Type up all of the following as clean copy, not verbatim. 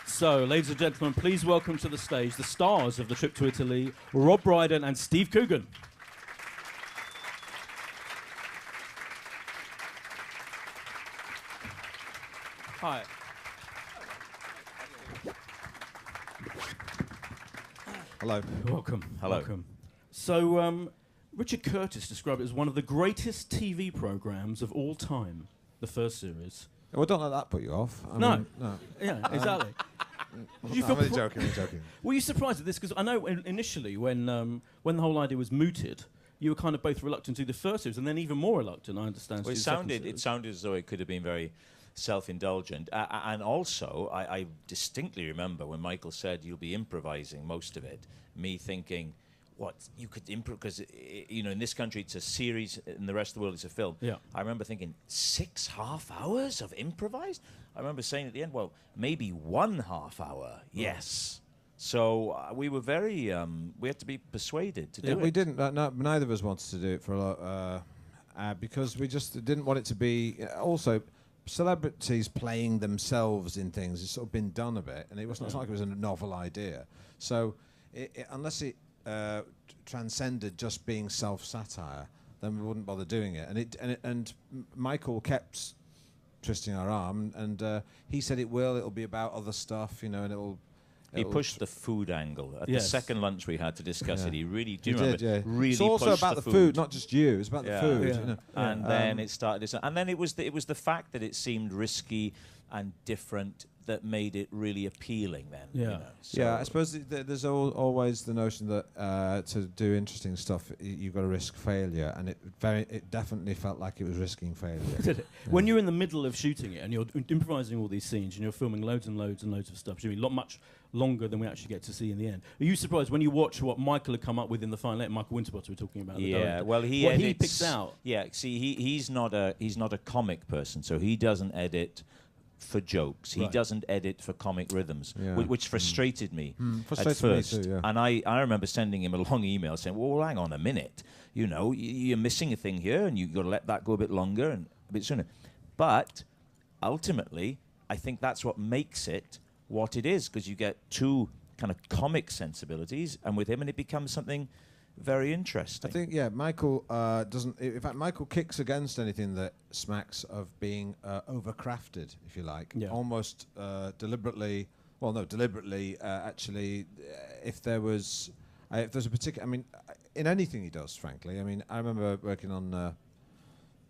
So, ladies and gentlemen, please welcome to the stage the stars of the trip to Italy, Rob Brydon and Steve Coogan. Hi. Hello. Welcome. Hello. Welcome. So, Richard Curtis described it as one of the greatest TV programs of all time, the first series. Well, don't let that put you off. I No. mean, no. Yeah, exactly. Did you I'm feel only joking, I'm joking. Were you surprised at this? Because I know initially when the whole idea was mooted, you were kind of both reluctant to do the first series and then even more reluctant, I understand. Well, to do the second series. it sounded as though it could have been very self-indulgent. And also, I distinctly remember when Michael said you'll be improvising most of it, me thinking, what, you could improv, because, you know, in this country it's a series, in the rest of the world it's a film. Yeah. I remember thinking, 6.5 hours of improvised? I remember saying at the end, well, maybe 1.5 hour, yes. So we were very, we had to be persuaded to do it. We didn't, neither of us wanted to do it for a lot, because we just didn't want it to be, also, celebrities playing themselves in things has sort of been done a bit, and it's not like it was a novel idea. So unless it transcended just being self-satire, then we wouldn't bother doing it. And Michael kept twisting our arm, and he said it'll be about other stuff, you know, and he pushed the food angle. At the second lunch we had to discuss it, he really, do you remember? Did, yeah. Really it's also pushed about the food, not just you. It's about the food. Yeah. You know? And then it started, and then it was the fact that it seemed risky and different that made it really appealing then. Yeah. You know? So Yeah, I suppose there's always the notion that to do interesting stuff, you've got to risk failure, and it definitely felt like it was risking failure. Did it? When you're in the middle of shooting it and you're improvising all these scenes and you're filming loads and loads and loads of stuff, much longer than we actually get to see in the end. Are you surprised when you watch what Michael had come up with in the final edit? Michael Winterbottom we're talking about. Yeah, well, what he picks out. Yeah, see, he's not a comic person, so he doesn't edit for jokes. He doesn't edit for comic rhythms, which frustrated me at first. Me too, yeah. And I remember sending him a long email saying, well, hang on a minute. You know, you're missing a thing here, and you've got to let that go a bit longer and a bit sooner. But ultimately, I think that's what makes it what it is, because you get two kind of comic sensibilities, and with him, and it becomes something very interesting. I think, Michael doesn't. In fact, Michael kicks against anything that smacks of being overcrafted, if you like, almost deliberately. Well, no, deliberately. Actually, if there's a particular, I mean, in anything he does, frankly. I mean, I remember working on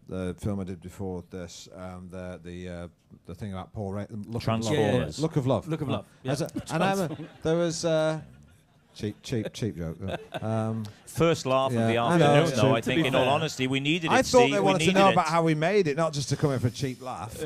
the film I did before this, the thing about Paul Ray, Look of Love. Look of Love. Look of Love. Yeah. And I remember there was. Cheap joke. First laugh of the I know, afternoon, though. I think, in all honesty, we needed it. I thought Steve, they wanted to know about how we made it, not just to come in for a cheap laugh.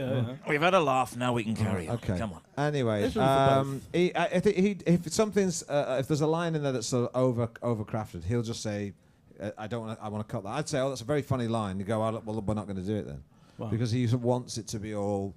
We've had a laugh, now we can carry on. Okay. Come on. Anyway, I think if something's if there's a line in there that's sort of overcrafted, he'll just say, I want to cut that. I'd say, oh, that's a very funny line. You go, well, we're not going to do it then, because he wants it to be all,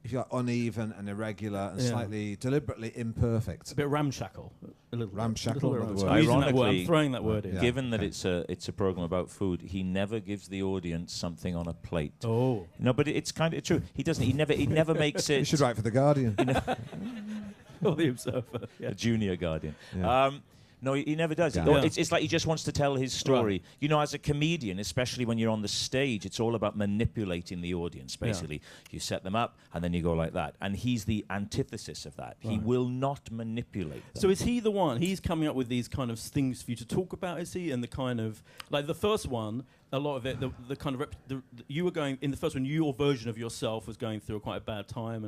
if you like, uneven and irregular and slightly deliberately imperfect. A bit ramshackle. A little ramshackle. I'm throwing that word in. Given that it's a program about food, he never gives the audience something on a plate. Oh. No, but it's kind of true. He doesn't. He never makes it. You should write for The Guardian. Or The Observer. The Junior Guardian. Yeah. No, he never does. Yeah. It's like he just wants to tell his story. Right. You know, as a comedian, especially when you're on the stage, it's all about manipulating the audience, basically. Yeah. You set them up, and then you go like that. And he's the antithesis of that. Right. He will not manipulate them. So is he the one? He's coming up with these kind of things for you to talk about, is he? And the kind of, like the first one, a lot of it, the kind of you were going in the first one. Your version of yourself was going through quite a bad time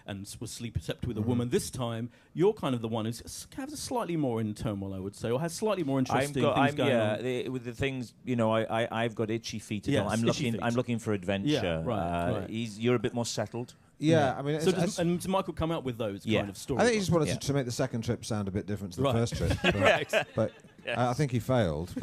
and was sleep-deprived with a woman. This time, you're kind of the one who has a slightly more in turmoil, I would say, or has slightly more interesting things going on. With the things, you know, I've got itchy feet. I'm looking for adventure. Yeah, right. You're a bit more settled. Yeah, I mean, so does Michael come out with those kind of stories? I think he just wanted to make the second trip sound a bit different to the first trip. But I think he failed.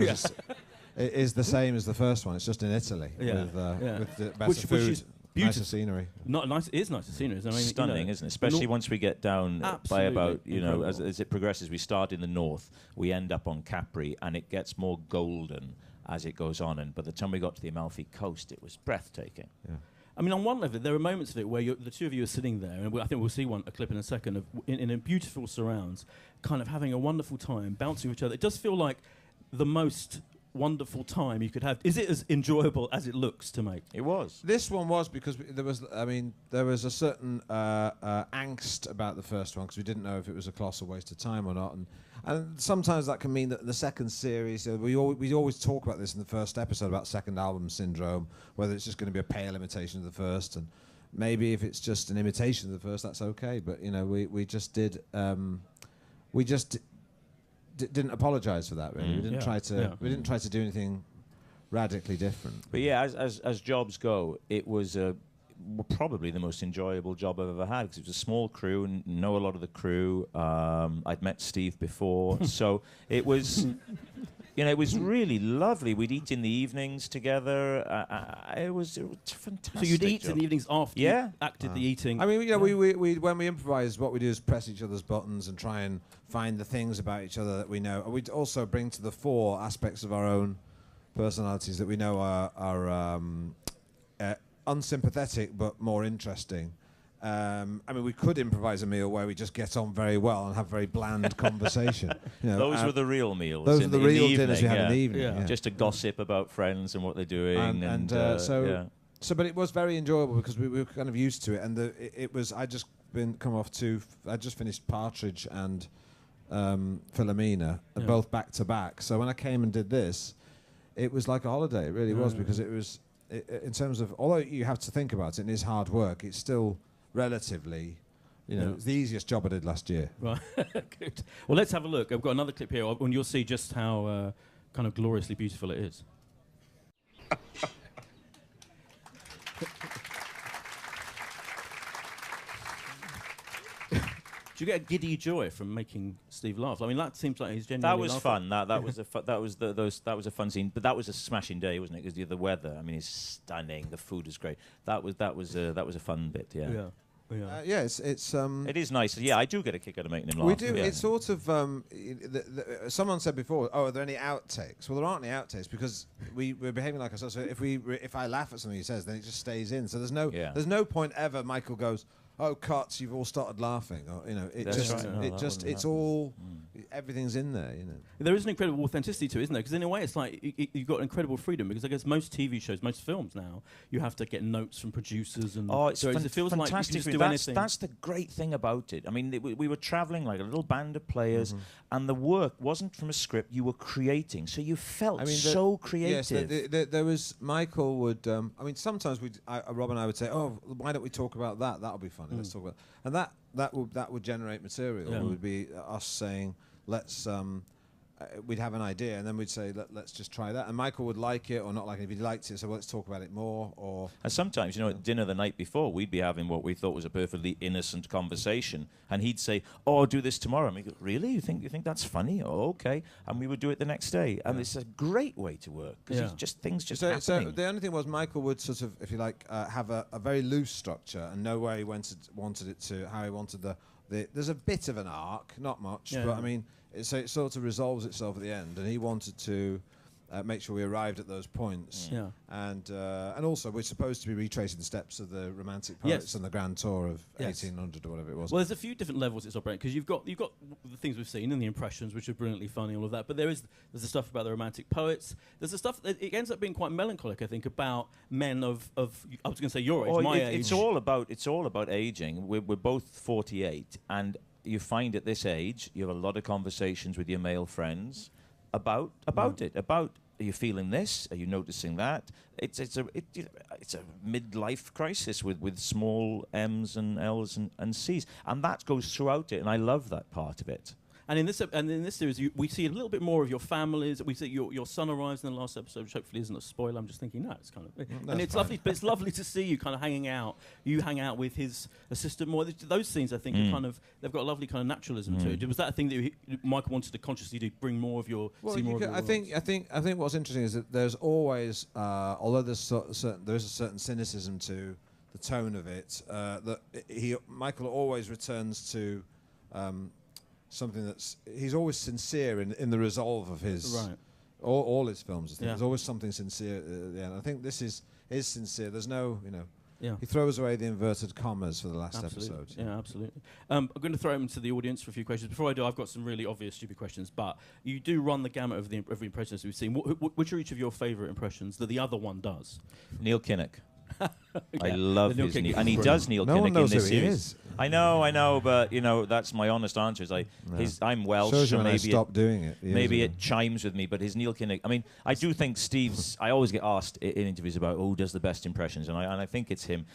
It is the same as the first one. It's just in Italy with the better food, is beautiful. nicer scenery. Not nice. It is nicer scenery. I mean, stunning, isn't it? Especially once we get down by about, you know, as it progresses. We start in the north, we end up on Capri, and it gets more golden as it goes on. And by the time we got to the Amalfi Coast, it was breathtaking. Yeah. I mean, on one level, there are moments of it where the two of you are sitting there, and I think we'll see a clip in a second, of in a beautiful surrounds, kind of having a wonderful time, bouncing with each other. It does feel like the most wonderful time you could have. Is it as enjoyable as it looks to make? It was. This one was because there was a certain angst about the first one because we didn't know if it was a colossal waste of time or not, and sometimes that can mean that the second series, we always talk about this in the first episode about second album syndrome, whether it's just going to be a pale imitation of the first, and maybe if it's just an imitation of the first, that's okay. But we just didn't apologise for that. Really, we didn't try to. We didn't try to do anything radically different. But yeah, as jobs go, it was probably the most enjoyable job I've ever had because it was a small crew and know a lot of the crew. I'd met Steve before, so it was, it was really lovely. We'd eat in the evenings together. It was fantastic. So you'd eat job. in the evenings after you acted the eating. I mean, we when we improvise, what we do is press each other's buttons and try and find the things about each other that we know. And we'd also bring to the fore aspects of our own personalities that we know are unsympathetic but more interesting. I mean, we could improvise a meal where we just get on very well and have very bland conversation. Those were the real meals. Those were the real evening, dinners we had in the evening. Yeah. Just to gossip about friends and what they're doing. But it was very enjoyable because we were kind of used to it, and it was. I just finished Partridge and Philomena, both back to back. So when I came and did this, it was like a holiday. It really was, because it was. In terms of, although you have to think about it and it is hard work, it's still relatively, it's the easiest job I did last year. Right, good. Well, let's have a look. I've got another clip here, and you'll see just how kind of gloriously beautiful it is. Do you get a giddy joy from making Steve laugh? I mean, that seems like he's genuinely. That was fun. That was a fun scene. But that was a smashing day, wasn't it? Because the weather. I mean, it's stunning. The food is great. That was a fun bit. Yeah. It's it is nice. Yeah, I do get a kick out of making him laugh. We do. Yeah. It's sort of. Someone said before, "Oh, are there any outtakes?" Well, there aren't any outtakes because we're behaving like ourselves. So if I laugh at something he says, then it just stays in. So there's no point ever. Michael goes, "Oh, cuts! You've all started laughing." Or, it's all everything's in there. There is an incredible authenticity to it, isn't there? Because in a way, it's like you've got incredible freedom. Because I guess most TV shows, most films now, you have to get notes from producers and. Oh, it feels like fantastic. you can just do anything. That's the great thing about it. I mean, we were traveling like a little band of players, and the work wasn't from a script. You were creating, so you felt so creative. Yes, there was. Michael would. Sometimes Rob and I would say, "Oh, why don't we talk about that? That'll be funny. Let's talk about." And that would generate material. It would be us saying, "Let's." We'd have an idea, and then we'd say, let's just try that. And Michael would like it or not like it. If he liked it, so let's talk about it more. Or and sometimes, at dinner the night before, we'd be having what we thought was a perfectly innocent conversation, and he'd say, "Oh, I'll do this tomorrow." And we go, "Really? You think that's funny? Oh, okay." And we would do it the next day, and it's a great way to work because things happening. So the only thing was Michael would sort of, if you like, have a very loose structure and know where he wanted it to, how he wanted the. There's a bit of an arc, not much, but I mean. So it sort of resolves itself at the end, and he wanted to make sure we arrived at those points. Yeah. And also we're supposed to be retracing the steps of the Romantic Poets on the Grand Tour of 1800 or whatever it was. Well, there's a few different levels it's operating because you've got the things we've seen and the impressions, which are brilliantly funny, all of that. But there's the stuff about the Romantic Poets. There's the stuff that it ends up being quite melancholic, I think, about men of I was going to say your age, my age. It's all about aging. We're both 48, and you find at this age you have a lot of conversations with your male friends about it. About, are you feeling this? Are you noticing that? It's a midlife crisis with small M's and L's and C's, and that goes throughout it. And I love that part of it. And in this series, we see a little bit more of your families. We see your son arrives in the last episode, which hopefully isn't a spoiler. I'm just thinking, no, it's kind of, and it's lovely. But it's lovely to see you kind of hanging out. You hang out with his assistant more. Those scenes, I think, are kind of, they've got a lovely kind of naturalism to it. Was that a thing that Michael wanted to consciously do, bring more of your? Well, see more of your I think what's interesting is that there's always, although there is a certain cynicism to the tone of it, that Michael always returns to. Something he's always sincere in the resolve of his all his films. I think there's always something sincere at the end. I think this is sincere. There's no Yeah. He throws away the inverted commas for the last Absolutely. episode. Yeah, absolutely. I'm going to throw them to the audience for a few questions. Before I do, I've got some really obvious, stupid questions, but you do run the gamut of the impressions we've seen. Which are each of your favourite impressions that the other one does? Neil Kinnock. Yeah, I love Neil his Kinnock Neil, is and he brilliant. does Neil No Kinnock one knows in this who he series. is. I know, but that's my honest answer. Is I'm Welsh, Shows you so when I maybe stopped doing it. years maybe ago. it chimes with me. But his Neil Kinnock. I mean, I do think Steve's. I always get asked in interviews about who does the best impressions, and I think it's him.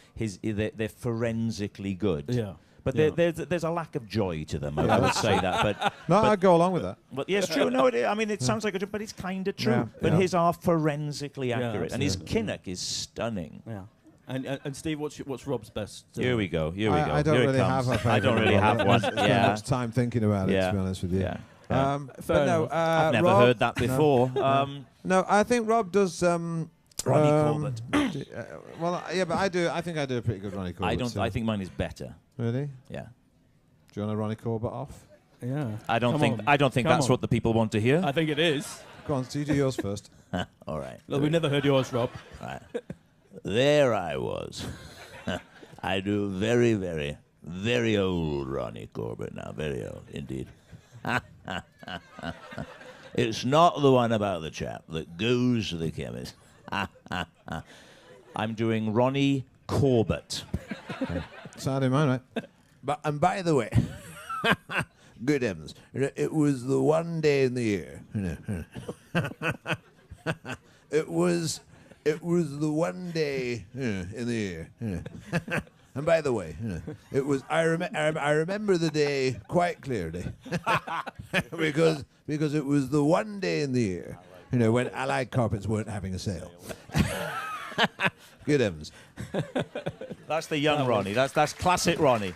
They're forensically good. Yeah. But Yeah. there's a lack of joy to them. I would say that. But No, I'd go along with that. But yeah, it's true. No, it sounds like a joke, but it's kind of true. Yeah, But yeah. his are forensically accurate, and his absolutely. Kinnock is stunning. Yeah. And Steve, what's Rob's best? Here we go. I don't Here it really comes. have a I don't favourite really have one. one. Spent Yeah. much time thinking about it, Yeah. to be honest with you. Yeah. Fair But no, enough. I've never Rob, heard that before. No, I think Rob does. Ronnie Corbett. Well, yeah, but I think I do a pretty good Ronnie Corbett. I don't. too. I think mine is better. Really? Yeah. Do you want a Ronnie Corbett off? Yeah. I don't Come think. on. I don't think Come that's on. what the people want to hear. I think it is. Go on, so you do yours first. All right. Look, we've never heard yours, Rob. Right. There I was. I do very, very, very old Ronnie Corbett now. Very old, indeed. It's not the one about the chap that goes to the chemist. I'm doing Ronnie Corbett. Sounding mine, right? And by the way, good heavens, it was the one day in the year. It was the one day in the year. And by the way, it was. I remember the day quite clearly because it was the one day in the year, when Allied Carpets weren't having a sale. Good heavens. That's the young Ronnie. That's classic Ronnie.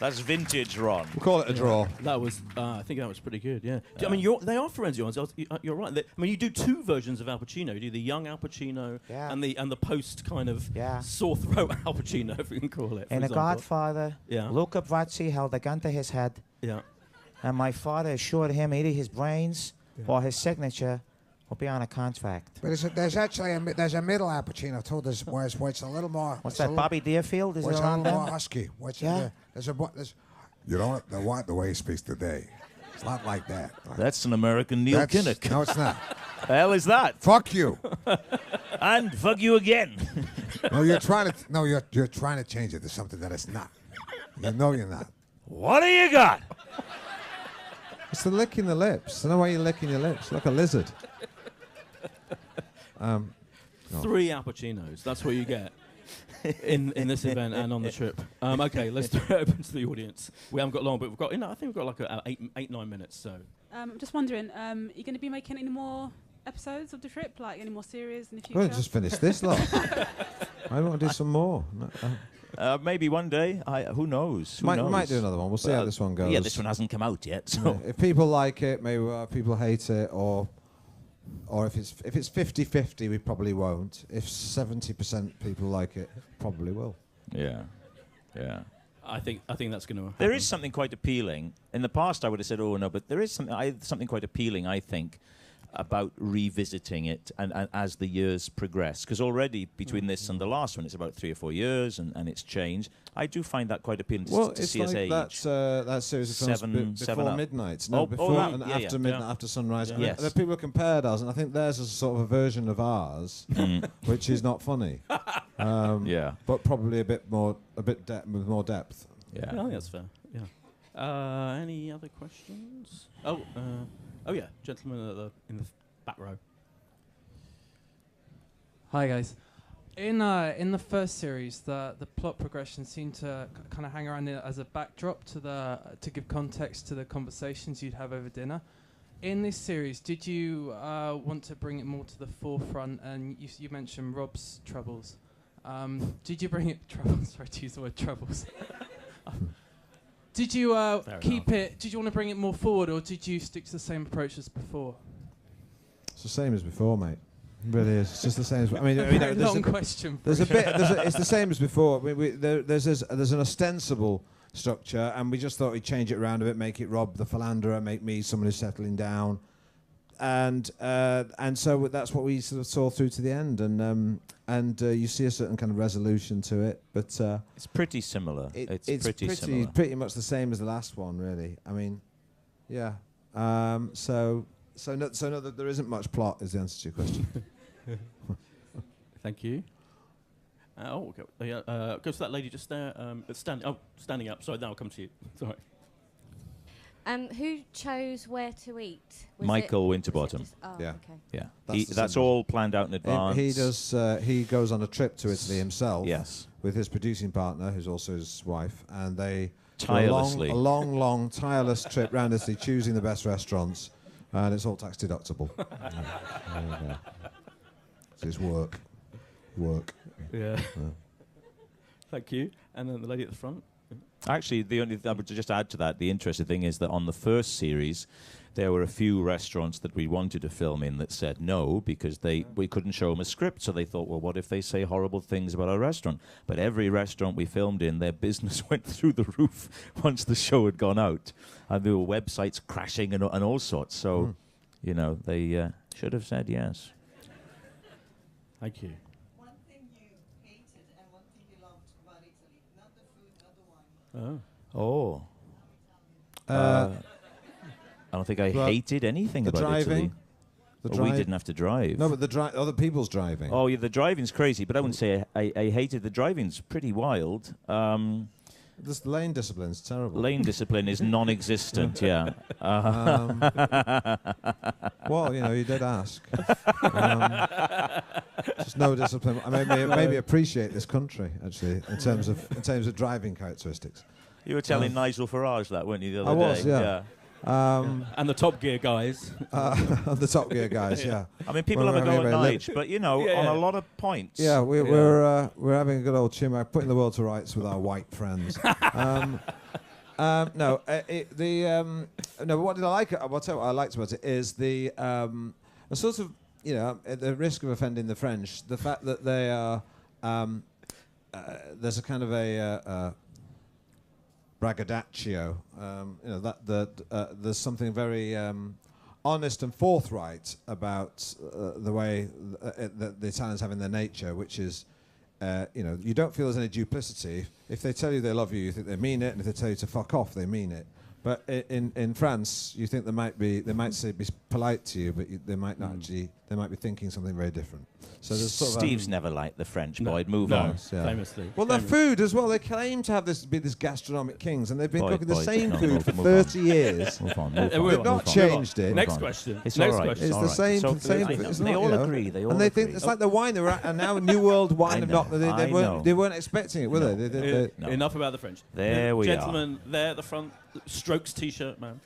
That's vintage Ron. We'll call it a draw. That was, I think that was pretty good. Yeah. I mean, they are forensic ones. You're right. I mean, you do two versions of Al Pacino. You do the young Al Pacino and the post kind of sore throat Al Pacino, if we can call it. In The Godfather, Yeah. Luca Brasi held a gun to his head, Yeah. and my father assured him either his brains or his signature will be on a contract. But there's actually there's a middle Al Pacino too. Where it's a little more. What's that, Bobby Deerfield? Is Where it it's a around little more there? husky. There's You don't want the way he speaks today. It's not like that. That's an American Neil Kinnock. No, it's not. The hell is that? Fuck you. And fuck you again. No, you're trying to change it to something that it's not. You know you're not. What do you got? It's the licking the lips. I don't know why you're licking your lips. Like a lizard. 3 Al Pacinos. That's what you get in this event and on the trip. Okay, let's throw it open to the audience. We haven't got long, but we've got. I think we've got like 8-9 minutes. So. I'm just wondering, are you going to be making any more episodes of the trip, like any more series in the future? We'll just finish this lot. I want to do some more. Maybe one day. Who knows? Who We knows? might do another one. We'll see how this one goes. Yeah, this one hasn't come out yet. So Yeah, if people like it, maybe people hate it, or if it's 50-50, we probably won't. If 70% people like it, probably will. yeah. I think that's going to. There is something quite appealing. In the past, I would have said, "Oh no," but there is something quite appealing, I think, about revisiting it and as the years progress. Because already between this and the last one, it's about 3 or 4 years, and it's changed. I do find that quite appealing to It's see us like age. that series of films Seven before Up. midnight. Oh, No, oh, before right. and Yeah, after yeah. midnight, after sunrise. Yeah. And Yes. the people compared ours, and I think theirs is sort of a version of ours, which is not funny. Yeah. But probably with more depth. Yeah, I think that's fair. Yeah. Any other questions? Oh yeah, gentleman in the back row. Hi guys. In the first series, the plot progression seemed to kind of hang around as a backdrop to give context to the conversations you'd have over dinner. In this series, did you want to bring it more to the forefront? And you mentioned Rob's troubles. Did you bring it troubles? Sorry to use the word troubles. Did you keep it? Did you want to bring it more forward, or did you stick to the same approach as before? It's the same as before, mate. It really is. It's just the same as. Very long question. There's a bit. It's the same as before. There's an ostensible structure, and we just thought we'd change it around a bit, make it Rob the philanderer, make me someone who's settling down, so that's what we sort of saw through to the end, and you see a certain kind of resolution to it, but it's pretty similar. It's pretty similar. Pretty much the same as the last one, really. I mean, yeah. So no, there isn't much plot. Is the answer to your question? Thank you. Go to that lady just there. Standing up. Sorry, then I'll come to you. Sorry. Who chose where to eat? Michael Winterbottom. Yeah. Okay. Yeah. That's all planned out in advance. He does. He goes on a trip to Italy himself. Yes. With his producing partner, who's also his wife, and they tirelessly a long, tireless trip round Italy, choosing the best restaurants, and it's all tax deductible. So it's work. Yeah. Thank you. And then the lady at the front. Actually, I would just add to that, the interesting thing is that on the first series, there were a few restaurants that we wanted to film in that said no because we couldn't show them a script. So they thought, well, what if they say horrible things about our restaurant? But every restaurant we filmed in, their business went through the roof once the show had gone out. And there were websites crashing and all sorts. So, they should have said yes. Thank you. One thing you hated and one thing you loved about Italy. Not the food, not the wine. I don't think I hated anything about driving. Italy. We didn't have to drive. No, but other people's driving. Oh, yeah, the driving's crazy, but I wouldn't say I hated the driving's pretty wild. This lane discipline's terrible. Lane discipline is non-existent, yeah. Well, you did ask. Just no discipline. I maybe appreciate this country, actually, in terms of driving characteristics. You were telling Nigel Farage that, weren't you, the other day? I was, yeah. And the Top Gear guys. The Top Gear guys, yeah. I mean, people have a go at Nige, but on a lot of points. Yeah, we're having a good old chin, putting the world to rights with our white friends. No, what did I like? I'll tell you what I liked about it is the sort of, at the risk of offending the French, the fact that they are there's a kind of a braggadocio, there's something very honest and forthright about the way that the Italians have in their nature, which is, you don't feel there's any duplicity. If they tell you they love you, you think they mean it, and if they tell you to fuck off, they mean it. But in France, you think they might be polite to you, but they might not actually. They might be thinking something very different. So there's sort of Steve's never liked the French boy. Move on. Yeah. Famously. Well, their food as well. They claim to have this gastronomic kings, and they've been cooking the same food move for on. 30 years. Move on. They've not changed it. Next question. It's Next all right. question. It's all the right. same. So Same. I know. It's They not, all agree. They all and they agree. think it's like the wine. And now New World wine. know. They weren't expecting it, were they? No. Enough about the French. There we are. Gentleman there at the front, Strokes T-shirt, man.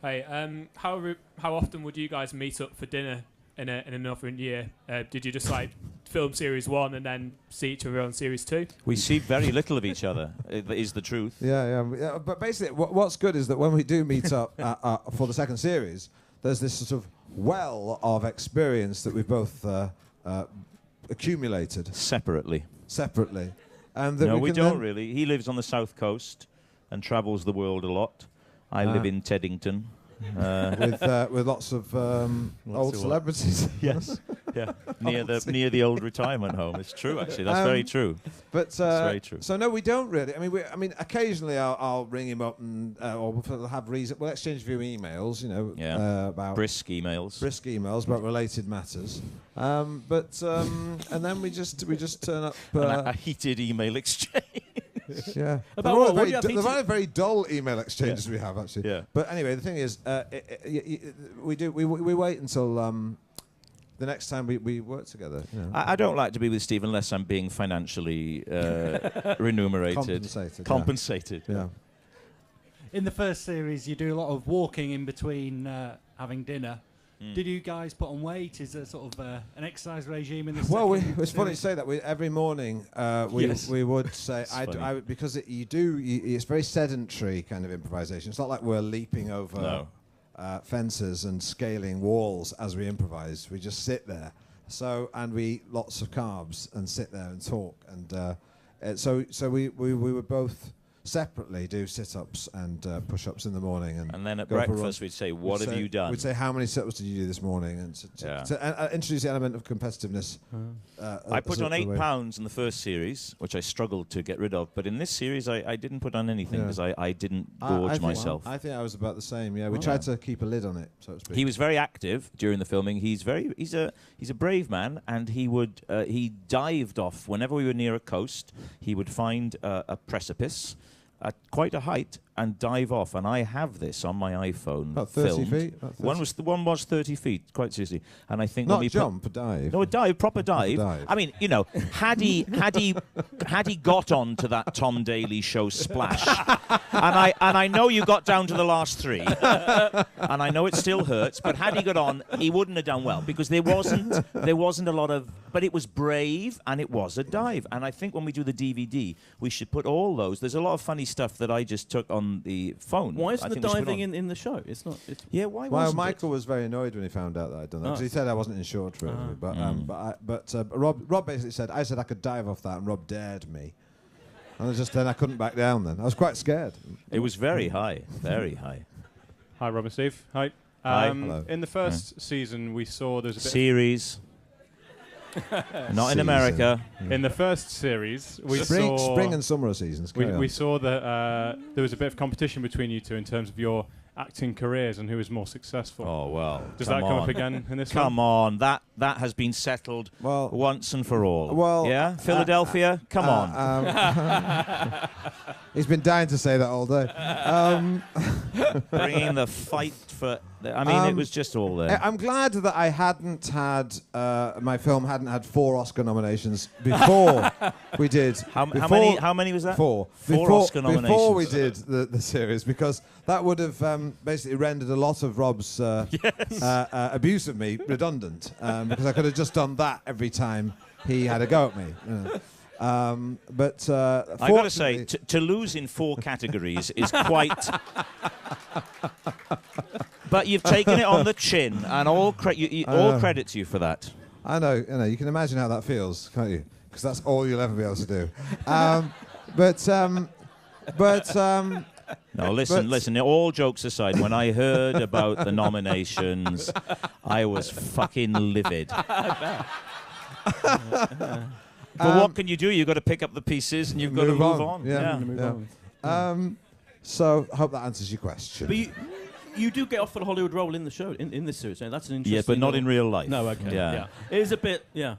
Hey, how often would you guys meet up for dinner in another year? Did you just film series 1 and then see each other on series 2? We see very little of each other. Is the truth? Yeah. But basically, what's good is that when we do meet up for the second series, there's this sort of well of experience that we've both accumulated Separately. And that No, we can don't then really. He lives on the south coast and travels the world a lot. I live in Teddington. with lots of old celebrities. Yes. Yeah. Near the old retirement home. It's true, actually. That's very true. But That's very true. So no, we don't really. I mean, occasionally I'll ring him up and or we'll have reason. We'll exchange a few emails, about brisk emails about related matters. And then we just turn up. A heated email exchange. Yeah. About what? What do you have They're very, very dull email exchanges we have, actually. Yeah. But anyway, the thing is, we wait until the next time we work together. I don't like to be with Steve unless I'm being financially remunerated. Compensated. Yeah. In the first series, you do a lot of walking in between having dinner. Did you guys put on weight? Is there sort of an exercise regime in this? Well, it's funny to say that. Every morning we would say because it's very sedentary kind of improvisation. It's not like we're leaping over fences and scaling walls as we improvise. We just sit there. And we eat lots of carbs and sit there and talk. And so we would both separately do sit-ups and push-ups in the morning, And then at go for a run. breakfast we'd say, "What have you done?" We'd say, "How many sit-ups did you do this morning?" And introduce the element of competitiveness. I put on 8 pounds in the first series, which I struggled to get rid of. But in this series, I didn't put on anything because I didn't gorge myself. I think I was about the same. Yeah, we tried to keep a lid on it, so to speak. He was very active during the filming. He's a brave man, and he dived off whenever we were near a coast. He would find a precipice at quite a height and dive off. And I have this on my iPhone. About 30 filmed. feet? About 30. One was 30 feet, quite seriously. And I think Not when we jump, a dive. No, a dive, proper dive. dive. I mean, you know, had he got on to that Tom Daly show splash, and I know you got down to the last 3, and I know it still hurts, but had he got on, he wouldn't have done well because there wasn't a lot of, but it was brave and it was a dive. And I think when we do the DVD, we should put all those. There's a lot of funny stuff that I just took on the phone. Why isn't the diving in the show? It's not. Yeah, why Well, wasn't Michael was very annoyed when he found out that I'd done that because he said I wasn't insured for it. But Rob basically said I could dive off that, and Rob dared me, and then I couldn't back down. Then I was quite scared. It was very high, very high. Hi, Rob and Steve. Hi. Hi. Hello. In the first season, we saw there's a bit series. Not in America. In the first series, we spring saw and summer seasons. We saw that there was a bit of competition between you two in terms of your acting careers and who was more successful. Oh well. Does that come up again in this? Come on, that has been settled once and for all. Well, yeah, Philadelphia. Come on. He's been dying to say that all day. Bringing the fight for. I mean, it was just all there. I'm glad that I hadn't had my film hadn't had 4 Oscar nominations before we did. How many was that? 4. Four Oscar nominations. Before we did the series, because that would have basically rendered a lot of Rob's abuse of me redundant, because I could have just done that every time he had a go at me. You know. But I got to say, to lose in 4 categories is quite. But you've taken it on the chin, and all credit to you for that. I know. You can imagine how that feels, can't you? Because that's all you'll ever be able to do. No, listen. All jokes aside, when I heard about the nominations, I was fucking livid. But what can you do? You've got to pick up the pieces and you've got to move on. Yeah. So I hope that answers your question. But you do get off for the Hollywood role in the show, in this series. That's an interesting. Yes, but not in real life. No, okay. Yeah. It is a bit. Yeah.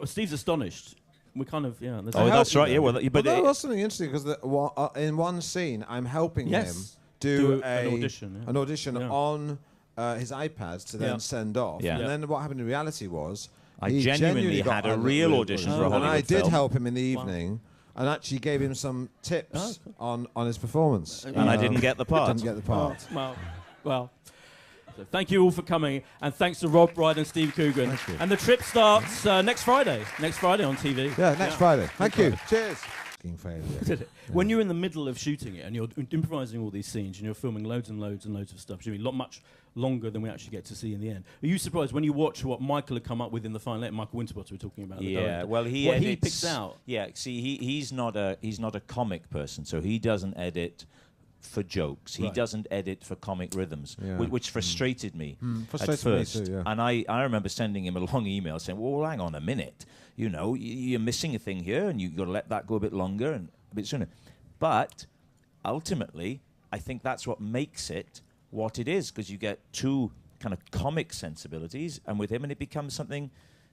Steve's astonished. We kind of. Yeah. That's right. Yeah. Well, but that was something interesting because in one scene I'm helping him do an audition. An audition on his iPad to then send off. Yeah. And then what happened in reality was. I genuinely had a real audition for a Hollywood film. And I did film. help him in the evening and actually gave him some tips on his performance. And I didn't get the part. Didn't get the part. Well. So thank you all for coming, and thanks to Rob Brydon and Steve Coogan. And the trip starts next Friday. Next Friday on TV. Yeah, next Friday. Thank you. Cheers. When you're in the middle of shooting it and you're improvising all these scenes and you're filming loads and loads and loads of stuff, much longer than we actually get to see in the end. Are you surprised when you watch what Michael had come up with in the final edit? Michael Winterbottom, we're talking about. Yeah, well, he picks out. Yeah, see, he's not a comic person, so he doesn't edit for jokes. He doesn't edit for comic rhythms, which frustrated me at first. Me too, yeah. And I remember sending him a long email saying, well, hang on a minute. You know, you're missing a thing here, and you've got to let that go a bit longer and a bit sooner. But ultimately, I think that's what makes it what it is, because you get 2 kind of comic sensibilities, and with him, and it becomes something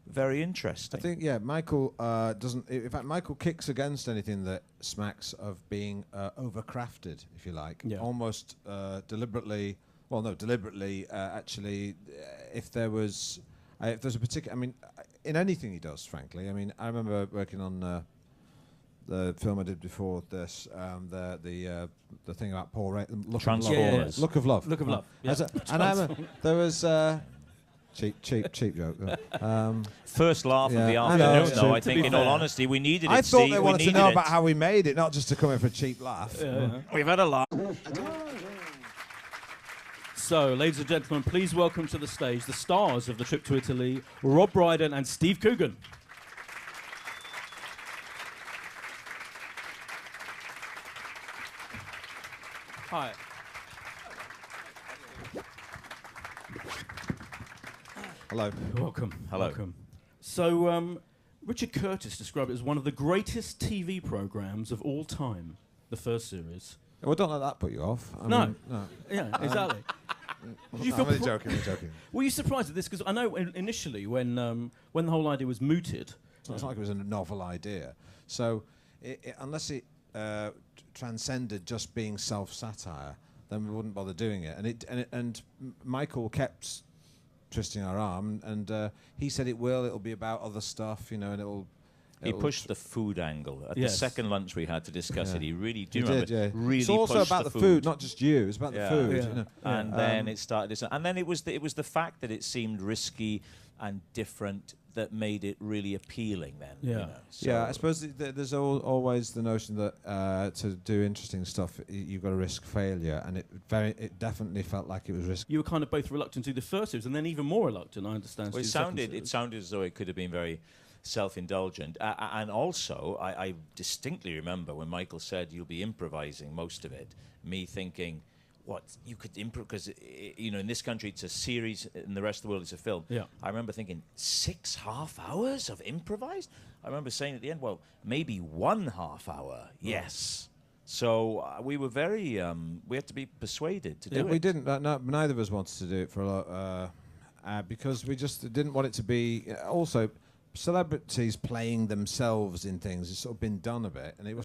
very interesting. I think, Michael doesn't. In fact, Michael kicks against anything that smacks of being overcrafted, if you like, almost deliberately. Well, no, deliberately. Actually, if there's a particular, in anything he does, frankly. I remember working on the film I did before this, the thing about Paul Ray, Transformers. Look of Love. Look of Love. Yeah. And there was. Cheap joke. First laugh of the afternoon, though. I think, in all honesty, we needed it. I thought they wanted to know about how we made it, not just to come in for a cheap laugh. We've had a laugh. So, ladies and gentlemen, please welcome to the stage the stars of the trip to Italy, Rob Brydon and Steve Coogan. Hi. Hello. Welcome. Hello. Welcome. So, Richard Curtis described it as one of the greatest TV programs of all time, the first series. Well, don't let that put you off. I No. mean, no. Yeah, exactly. Did you I'm feel only joking, I'm joking. Were you surprised at this? Because I know initially when the whole idea was mooted, It's not like it was a novel idea. So, unless it transcended just being self-satire, then we wouldn't bother doing it. And Michael kept twisting our arm, and he said it'll be about other stuff, and it'll. He pushed the food angle at the second lunch we had to discuss it. He really He did, yeah. really it's also pushed about the food, not just you. It's about the food. And then it started. And then it was the fact that it seemed risky and different that made it really appealing. Then, Yeah, I suppose there's always the notion that to do interesting stuff, you've got to risk failure, and it definitely felt like it was risky. you were kind of both reluctant to do the first series, and then even more reluctant. I understand. Well, to do the second series. it sounded as though it could have been very self-indulgent, and also I distinctly remember when Michael said you'll be improvising most of it, me thinking, what, you could improv, because in this country it's a series, in the rest of the world it's a film. Yeah. I remember thinking 6.5 hours of improvised. I remember saying at the end, well, maybe 1.5 hour. Yes. So we were very we had to be persuaded to do it. We didn't. Neither of us wanted to do it for a lot because we just didn't want it to be. Also, celebrities playing themselves in things has sort of been done a bit, and it